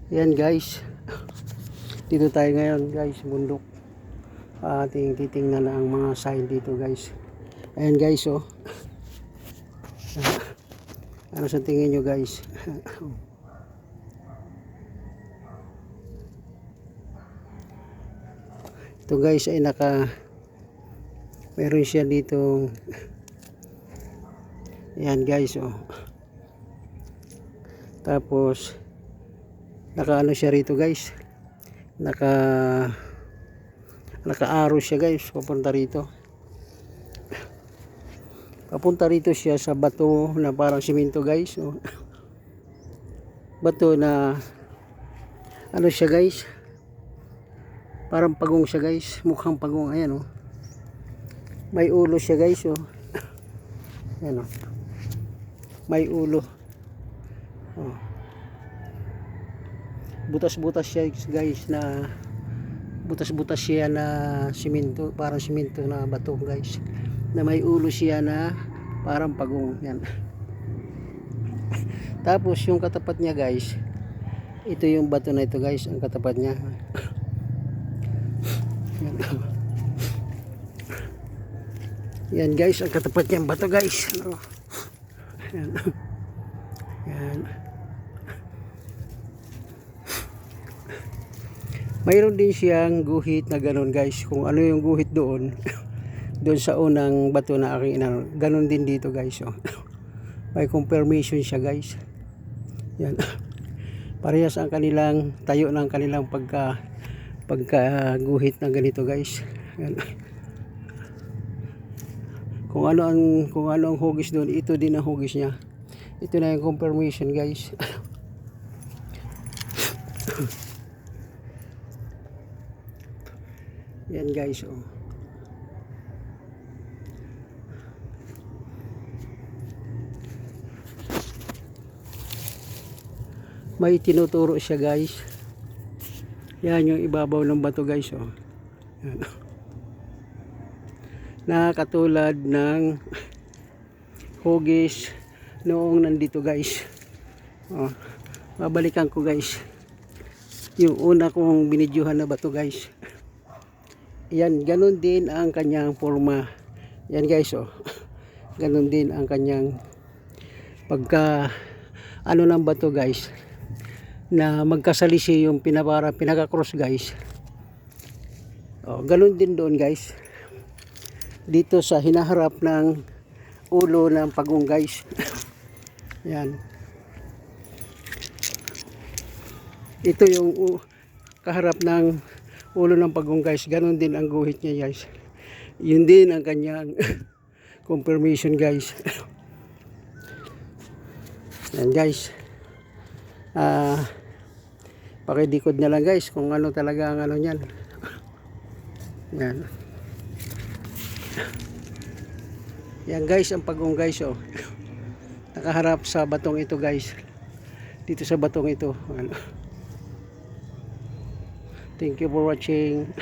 Yan guys, dito tayo ngayon guys, bundok. Ating titingnan ang mga sign dito guys. Ayan guys, oh. Ano sa tingin nyo guys? Ito guys ay meron siya dito. Ayan guys, oh. Tapos nakaano siya rito guys, naka-arrow siya guys, papunta rito siya sa bato na parang simento guys, oh. Bato na ano siya guys, parang pagong siya guys, mukhang pagong. Ayan, oh. May ulo siya guys, oh. Ayan, oh. May ulo, oh. Butas-butas siya guys, na butas-butas siya na simento, parang simento na bato guys, na may ulo siya na parang pagong. Yan. Tapos yung katapat niya guys, ito yung bato na ito guys, ang katapat niya. Yan. Yan guys, ang katapat niyang bato guys. Yan. Yan. Mayroon din siyang guhit na ganun guys. Kung ano yung guhit doon doon sa unang bato na aking inano, ganun din dito guys, oh. May confirmation siya guys. Yan. Parehas ang kanilang tayo ng kanilang pagka guhit na ganito guys. Yan. Kung ano ang hugis doon, ito din ang hugis niya. Ito na yung confirmation guys. Yan guys, oh. May tinuturo siya guys. Yan yung ibabaw ng bato guys, oh. Yan. Na katulad ng hugis noong nandito guys, oh. Babalikan ko guys yung una kong binidyohan na bato guys. Yan, ganun din ang kanyang forma. Yan guys, oh. Ganun din ang kanyang pagka ano ng bato guys, na magkasalisi yung pinaka-cross guys. Oh, ganun din doon guys. Dito sa hinaharap ng ulo ng pagong guys. Yan. Ito yung kaharap ng ulo ng pagong guys, ganun din ang guhit niya guys. Yun din ang kanyang confirmation guys. Yan guys, pakidikod na lang guys kung ano talaga ang ano niyan. Yan. Yan guys, ang pagong guys, oh. Nakaharap sa batong ito guys, dito sa batong ito. Thank you for watching.